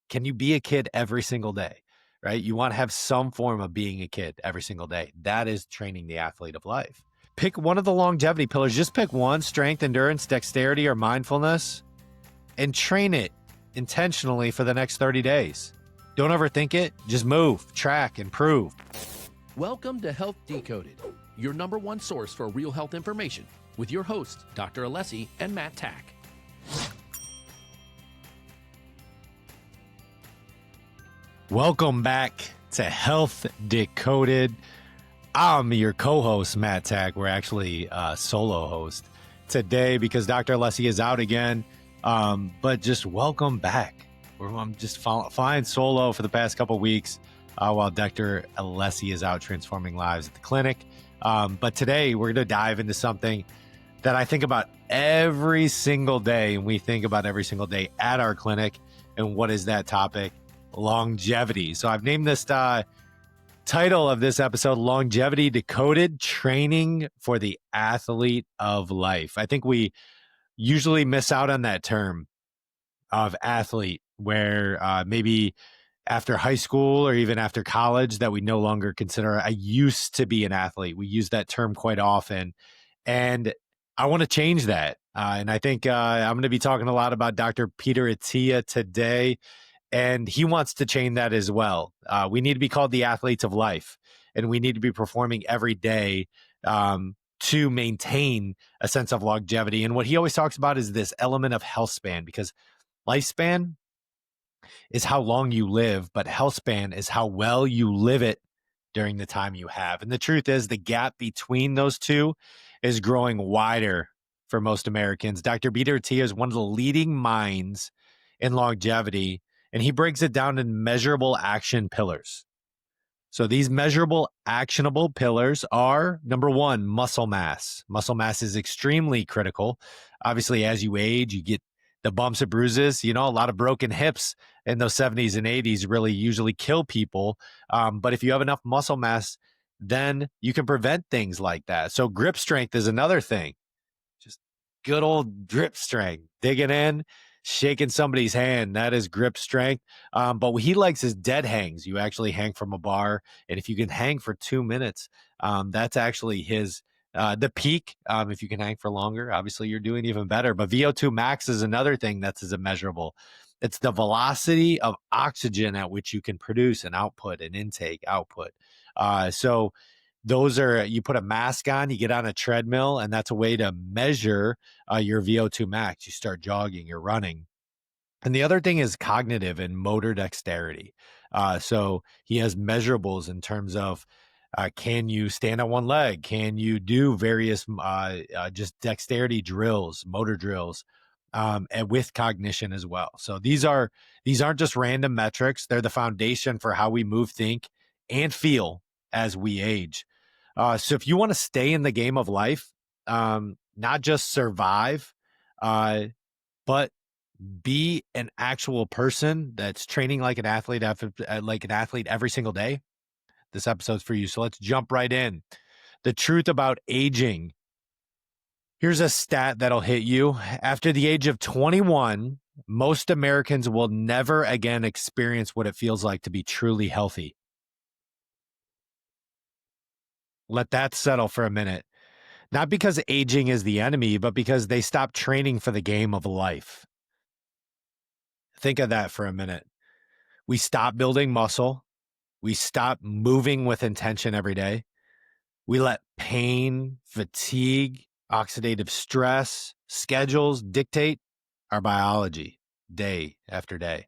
can you be a kid every single day, right? You want to have some form of being a kid every single day. That is training the athlete of life. Pick one of the longevity pillars. Just pick one: strength, endurance, dexterity, or mindfulness, and train it intentionally for the next 30 days. Don't overthink it. Just move, track, improve. Welcome to Health Decoded, your #1 source for real health information, with your hosts, Dr. Alessi and Matt Tack. Welcome back to Health Decoded. I'm your co-host, Matt Tack. We're actually a solo host today because Dr. Alessi is out again. But just welcome back. I'm just flying solo for the past couple of weeks while Dr. Alessi is out transforming lives at the clinic. But today we're going to dive into something that I think about every single day, and we think about every single day at our clinic. And what is that topic? Longevity. So I've named this title of this episode, Longevity Decoded, Training for the Athlete of Life. I think we usually miss out on that term of athlete, where maybe after high school or even after college that we no longer consider, I used to be an athlete. We use that term quite often. And I want to change that. And I think I'm going to be talking a lot about Dr. Peter Attia today. And he wants to change that as well. We need to be called the athletes of life, and we need to be performing every day to maintain a sense of longevity. And what he always talks about is this element of health span, because lifespan is how long you live, but health span is how well you live it during the time you have. And the truth is, the gap between those two is growing wider for most Americans. Dr. Peter Attia is one of the leading minds in longevity, and he breaks it down in measurable action pillars. So these measurable, actionable pillars are, number one, muscle mass. Muscle mass is extremely critical. Obviously, as you age, you get the bumps and bruises. You know, a lot of broken hips in those 70s and 80s really usually kill people. But if you have enough muscle mass, then you can prevent things like that. So grip strength is another thing. Just good old grip strength, digging in, shaking somebody's hand. That is grip strength. But what he likes is dead hangs. You actually hang from a bar. And if you can hang for 2 minutes, that's actually his the peak. If you can hang for longer, obviously you're doing even better. But VO2 max is another thing that's as immeasurable. It's the velocity of oxygen at which you can produce an output, an intake output. So those are, you put a mask on, you get on a treadmill, and that's a way to measure your VO2 max. You start jogging, you're running. And the other thing is cognitive and motor dexterity. So he has measurables in terms of can you stand on one leg? Can you do various just dexterity drills, motor drills, and with cognition as well. So these aren't just random metrics. They're the foundation for how we move, think, and feel as we age. So if you want to stay in the game of life, not just survive, but be an actual person that's training like an athlete every single day, this episode's for you. So let's jump right in. The truth about aging. Here's a stat that'll hit you. After the age of 21, most Americans will never again experience what it feels like to be truly healthy. Let that settle for a minute. Not because aging is the enemy, but because they stop training for the game of life. Think of that for a minute. We stop building muscle. We stop moving with intention every day. We let pain, fatigue, oxidative stress, schedules dictate our biology day after day.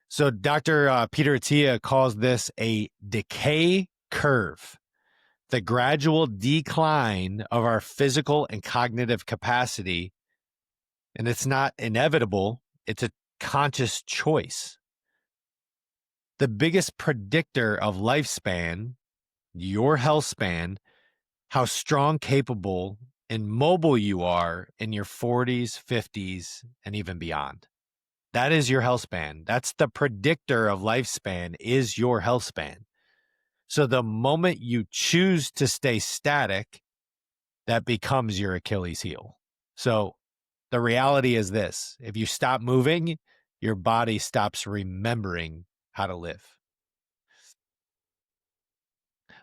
So Dr. Peter Attia calls this a decay curve, the gradual decline of our physical and cognitive capacity. And it's not inevitable. It's a conscious choice. The biggest predictor of lifespan, your health span, how strong, capable, and mobile you are in your 40s, 50s, and even beyond. That is your health span. That's the predictor of lifespan, is your health span. So the moment you choose to stay static, that becomes your Achilles heel. So the reality is this: if you stop moving, your body stops remembering how to live.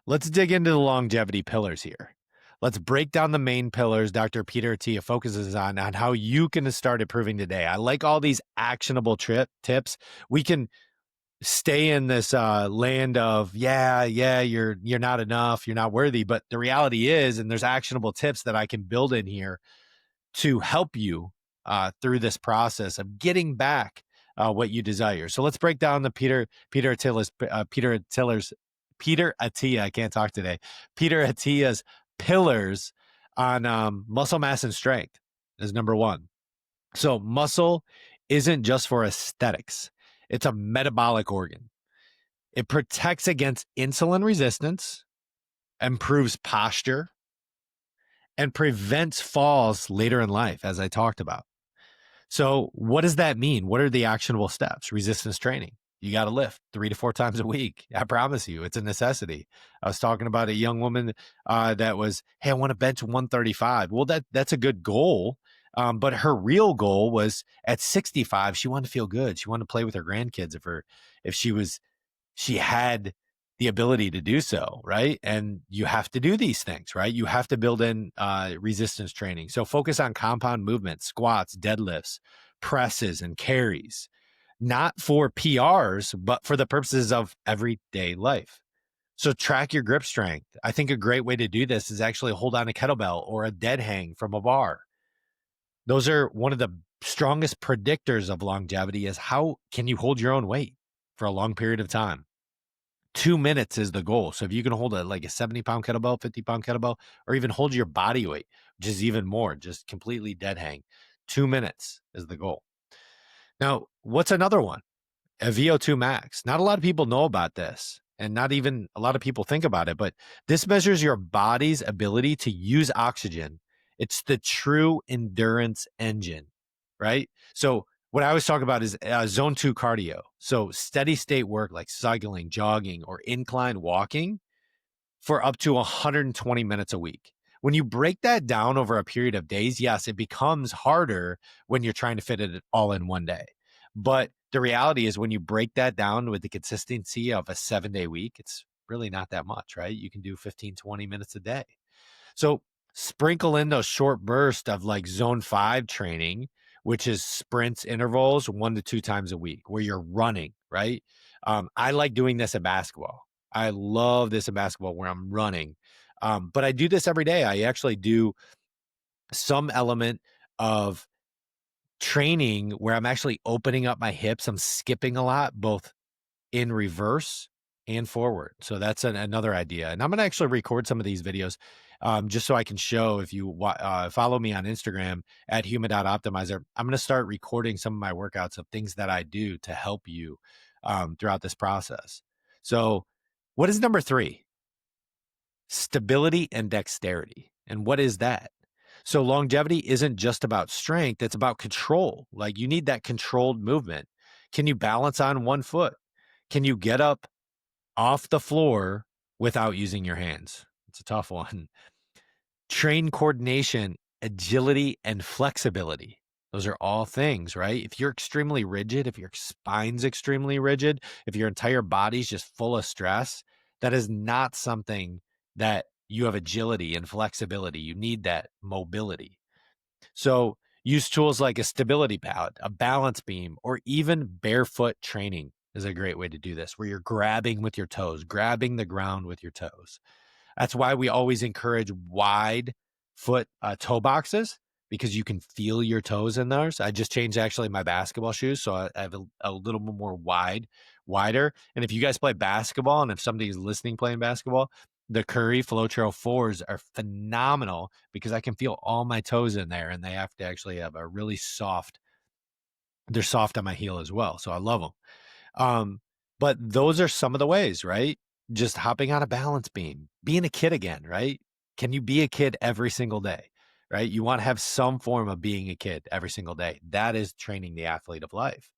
Let's dig into the longevity pillars here. Let's break down the main pillars Dr. Peter Attia focuses on how you can start improving today. I like all these actionable tips. We can stay in this land of you're not enough, you're not worthy, but the reality is, and there's actionable tips that I can build in here to help you through this process of getting back what you desire. So let's break down the Peter Attia, I can't talk today, Peter Attia's pillars on muscle mass and strength is number one. So muscle isn't just for aesthetics. It's a metabolic organ. It protects against insulin resistance, improves posture, and prevents falls later in life, as I talked about. So what does that mean? What are the actionable steps? Resistance training. You got to lift 3 to 4 times a week. I promise you, it's a necessity. I was talking about a young woman that was, hey, I want to bench 135. Well, that's a good goal. But her real goal was at 65, she wanted to feel good. She wanted to play with her grandkids if she had the ability to do so, right? And you have to do these things, right? You have to build in resistance training. So focus on compound movements, squats, deadlifts, presses, and carries, not for PRs, but for the purposes of everyday life. So track your grip strength. I think a great way to do this is actually hold on a kettlebell or a dead hang from a bar. Those are one of the strongest predictors of longevity is how can you hold your own weight for a long period of time. 2 minutes is the goal. So if you can hold a 70-pound kettlebell, 50-pound kettlebell, or even hold your body weight, which is even more, just completely dead hang, 2 minutes is the goal. Now, what's another one? A VO2 max. Not a lot of people know about this, and not even a lot of people think about it, but this measures your body's ability to use oxygen. It's the true endurance engine, right? So what I always talk about is zone 2 cardio. So steady state work like cycling, jogging, or incline walking for up to 120 minutes a week. When you break that down over a period of days, yes, it becomes harder when you're trying to fit it all in one day. But the reality is when you break that down with the consistency of a 7-day week, it's really not that much, right? You can do 15, 20 minutes a day. So sprinkle in those short bursts of zone 5 training, which is sprints intervals 1 to 2 times a week where you're running, right? I like doing this in basketball. I love this in basketball where I'm running. But I do this every day. I actually do some element of training where I'm actually opening up my hips. I'm skipping a lot, both in reverse and forward. So that's another idea. And I'm going to actually record some of these videos just so I can show. If you follow me on Instagram at human.optimizer, I'm going to start recording some of my workouts of things that I do to help you throughout this process. So what is number 3? Stability and dexterity. And what is that? So longevity isn't just about strength. It's about control. You need that controlled movement. Can you balance on one foot? Can you get up off the floor without using your hands? It's a tough one. Train coordination, agility, and flexibility. Those are all things, right? If you're extremely rigid, if your spine's extremely rigid, if your entire body's just full of stress, that is not something that you have agility and flexibility. You need that mobility. So use tools like a stability pad, a balance beam, or even barefoot training is a great way to do this, where you're grabbing with your toes, grabbing the ground with your toes. That's why we always encourage wide foot toe boxes, because you can feel your toes in those. I just changed actually my basketball shoes, so I have a little bit more wider. And if you guys play basketball, and if somebody's listening playing basketball, the Curry Floetrol 4s are phenomenal because I can feel all my toes in there, and they have to actually have a really soft. They're soft on my heel as well, so I love them. But those are some of the ways, right? Just hopping on a balance beam, being a kid again, right? Can you be a kid every single day, right? You want to have some form of being a kid every single day. That is training the athlete of life.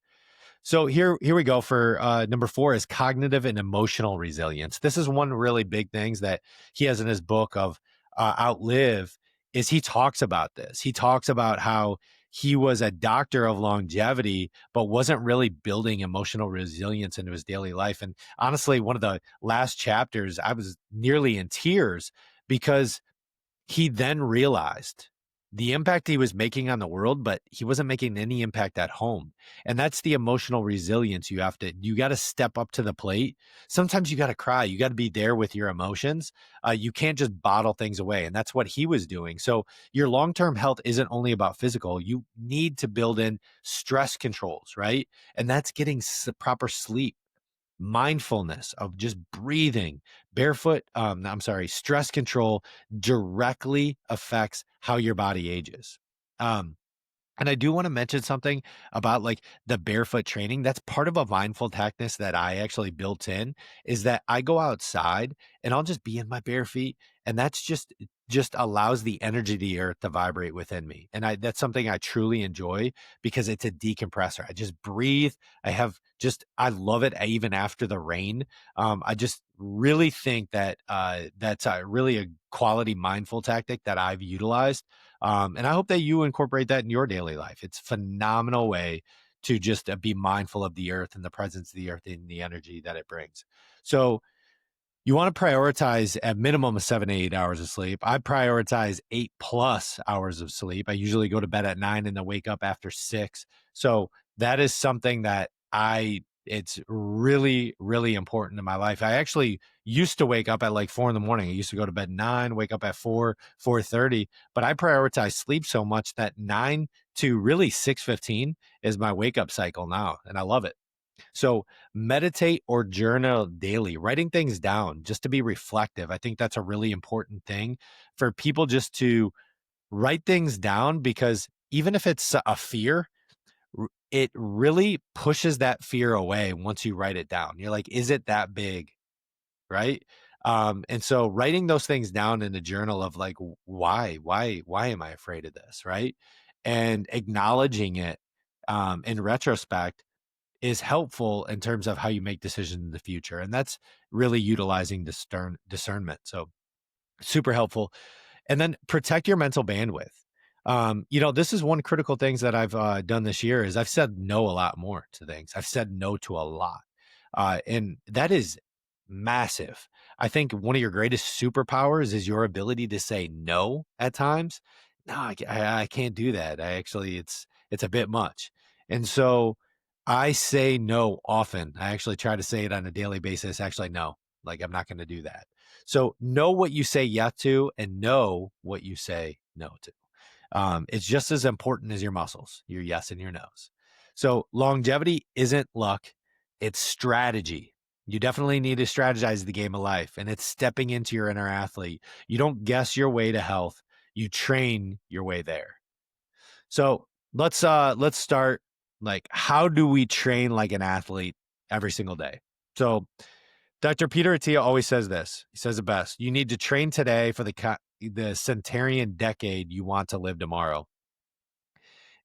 So here we go for number 4 is cognitive and emotional resilience. This is one really big things that he has in his book of Outlive, is he talks about this. He talks about how he was a doctor of longevity, but wasn't really building emotional resilience into his daily life. And honestly, one of the last chapters, I was nearly in tears because he then realized the impact he was making on the world, but he wasn't making any impact at home. And that's the emotional resilience you got to step up to the plate. Sometimes you got to cry. You got to be there with your emotions. You can't just bottle things away. And that's what he was doing. So your long-term health isn't only about physical. You need to build in stress controls, right? And that's getting proper sleep, mindfulness of just breathing, stress control directly affects how your body ages. Um, and I do want to mention something about like the barefoot training. That's part of a mindful tactic that I actually built in, is that I go outside and I'll just be in my bare feet. And that's just allows the energy of the earth to vibrate within me. And that's something I truly enjoy because it's a decompressor. I just breathe. I love it even after the rain. I just really think that that's really a quality mindful tactic that I've utilized. And I hope that you incorporate that in your daily life. It's a phenomenal way to just be mindful of the earth and the presence of the earth and the energy that it brings. So you want to prioritize at minimum of 7 to 8 hours of sleep. I prioritize 8+ hours of sleep. I usually go to bed at 9 and then wake up after 6. So that is something that it's really, really important in my life. I actually used to wake up at like 4 in the morning. I used to go to bed 9, wake up at 4:30, but I prioritize sleep so much that 9 to really 6:15 is my wake up cycle now. And I love it. So meditate or journal daily, writing things down just to be reflective. I think that's a really important thing for people, just to write things down, because even if it's a fear, it really pushes that fear away once you write it down. You're like, is it that big? Right. And so writing those things down in a journal of like, why am I afraid of this? Right. And acknowledging it in retrospect is helpful in terms of how you make decisions in the future. And that's really utilizing discernment. So super helpful. And then protect your mental bandwidth. This is one critical things that I've done this year is I've said no a lot more to things. I've said no to a lot. And that is massive. I think one of your greatest superpowers is your ability to say no at times. No, I can't do that. It's a bit much. And so I say no often. I actually try to say it on a daily basis. Actually, no, like I'm not going to do that. So know what you say yes to and know what you say no to. It's just as important as your muscles, your yes and your no's. So longevity isn't luck, it's strategy. You definitely need to strategize the game of life, and it's stepping into your inner athlete. You don't guess your way to health, you train your way there. So let's start, like, how do we train like an athlete every single day? So Dr. Peter Attia always says this. He says it best. You need to train today for the centenarian decade you want to live tomorrow.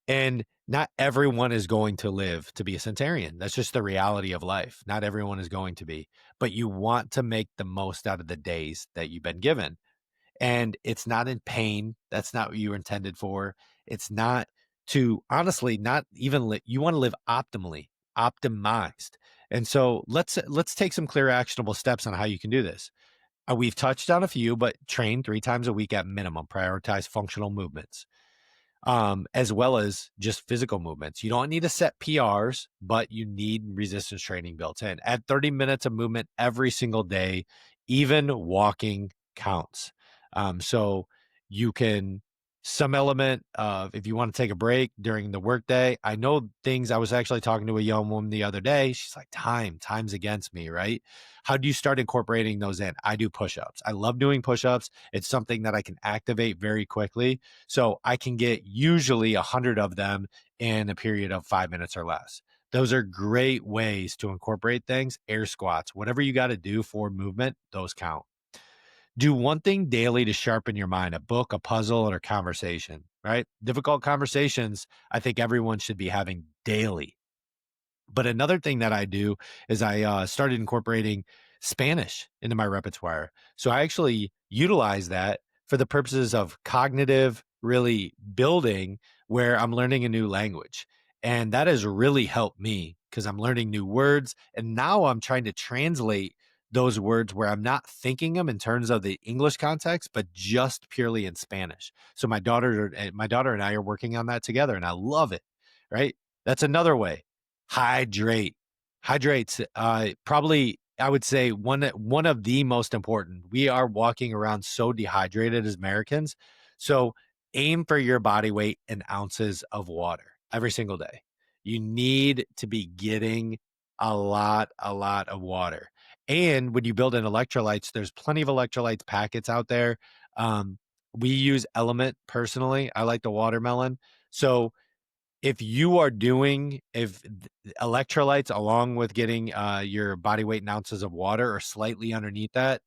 And not everyone is going to live to be a centenarian. That's just the reality of life. Not everyone is going to be, but you want to make the most out of the days that you've been given. And it's not in pain. That's not what you were intended for. It's not to, honestly, not even you want to live optimally, optimized. And so let's take some clear actionable steps on how you can do this. We've touched on a few, but train 3 times a week at minimum. Prioritize functional movements, as well as just physical movements. You don't need to set PRs, but you need resistance training built in. Add 30 minutes of movement every single day. Even walking counts. So you can, some element of, if you want to take a break during the workday. I know things. I was actually talking to a young woman the other day. She's like, time's against me, right? How do you start incorporating those in? I do push-ups. I love doing push-ups. It's something that I can activate very quickly. So I can get usually 100 of them in a period of 5 minutes or less. Those are great ways to incorporate things. Air squats, whatever you got to do for movement, those count. Do one thing daily to sharpen your mind, a book, a puzzle, or a conversation, right? Difficult conversations, I think everyone should be having daily. But another thing that I do is I started incorporating Spanish into my repertoire. So I actually utilize that for the purposes of cognitive really building where I'm learning a new language. And that has really helped me because I'm learning new words. And now I'm trying to translate those words where I'm not thinking them in terms of the English context, but just purely in Spanish. So my daughter and I are working on that together, and I love it. Right? That's another way. Hydrate. Hydrates. Probably, I would say one of the most important. We are walking around so dehydrated as Americans. So aim for your body weight in ounces of water every single day. You need to be getting a lot of water. And when you build in electrolytes, there's plenty of electrolytes packets out there. We use Element personally. I like the watermelon. So if you are doing electrolytes along with getting your body weight in ounces of water or slightly underneath that,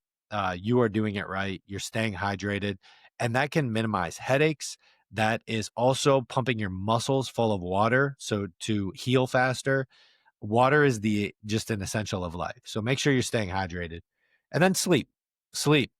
you are doing it right. You're staying hydrated, and that can minimize headaches. That is also pumping your muscles full of water, so to heal faster. Water is just an essential of life. So make sure you're staying hydrated. And then sleep. Sleep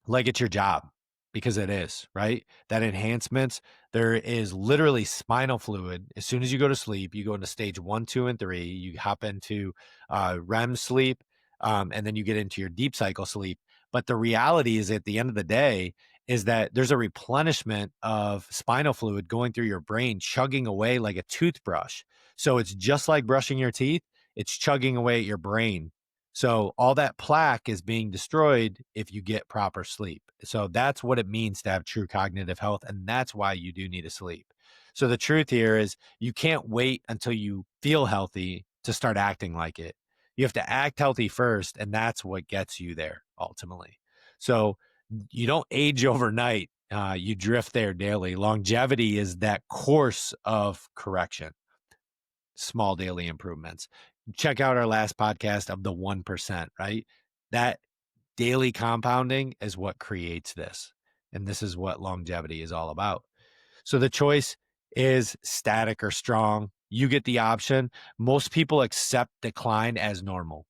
like it's your job, because it is, right? That enhancements, there is literally spinal fluid. As soon as you go to sleep, you go into stage 1, 2, and 3. You hop into REM sleep, and then you get into your deep cycle sleep. But the reality is, at the end of the day, is that there's a replenishment of spinal fluid going through your brain, chugging away like a toothbrush. So it's just like brushing your teeth. It's chugging away at your brain. So all that plaque is being destroyed if you get proper sleep. So that's what it means to have true cognitive health. And that's why you do need to sleep. So the truth here is, you can't wait until you feel healthy to start acting like it. You have to act healthy first. And that's what gets you there ultimately. So you don't age overnight. You drift there daily. Longevity is that course of correction. Small daily improvements. Check out our last podcast of the 1%, right? That daily compounding is what creates this. And this is what longevity is all about. So the choice is static or strong. You get the option. Most people accept decline as normal.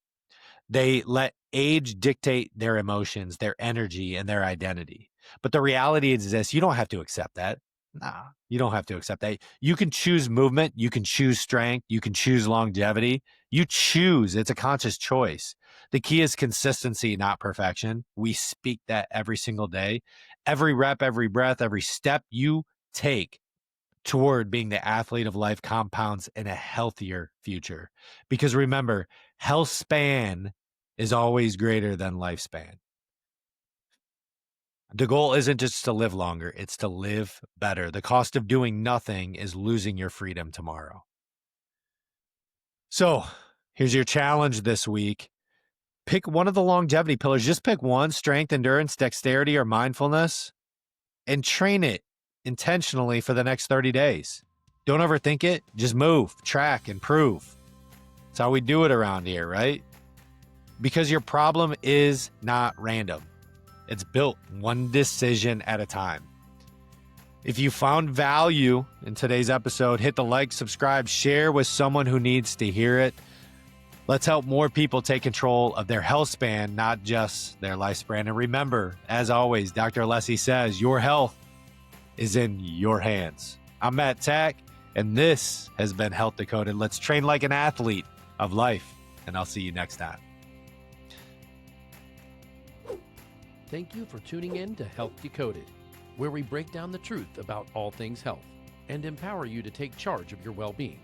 They let age dictate their emotions, their energy, and their identity. But the reality is this: you don't have to accept that. Nah, you don't have to accept that. You can choose movement. You can choose strength. You can choose longevity. You choose. It's a conscious choice. The key is consistency, not perfection. We speak that every single day. Every rep, every breath, every step you take toward being the athlete of life compounds in a healthier future. Because remember, health span is always greater than lifespan. The goal isn't just to live longer, it's to live better. The cost of doing nothing is losing your freedom tomorrow. So here's your challenge this week. Pick one of the longevity pillars. Just pick one: strength, endurance, dexterity, or mindfulness, and train it intentionally for the next 30 days. Don't overthink it. Just move, track, improve. That's how we do it around here, right? Because your problem is not random. It's built one decision at a time. If you found value in today's episode, hit the like, subscribe, share with someone who needs to hear it. Let's help more people take control of their health span, not just their lifespan. And remember, as always, Dr. Alessi says, your health is in your hands. I'm Matt Tack, and this has been Health Decoded. Let's train like an athlete of life, and I'll see you next time. Thank you for tuning in to Health Decoded, where we break down the truth about all things health and empower you to take charge of your well-being.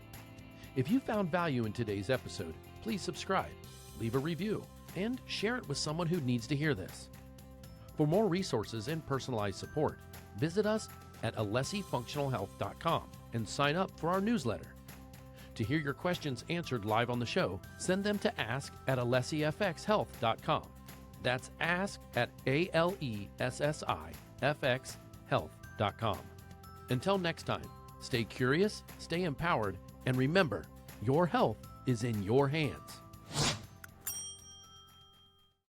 If you found value in today's episode, please subscribe, leave a review, and share it with someone who needs to hear this. For more resources and personalized support, visit us at alessifunctionalhealth.com and sign up for our newsletter. To hear your questions answered live on the show, send them to ask@alessifxhealth.com. That's ask@alessifxhealth.com. Until next time, stay curious, stay empowered, and remember, your health is in your hands.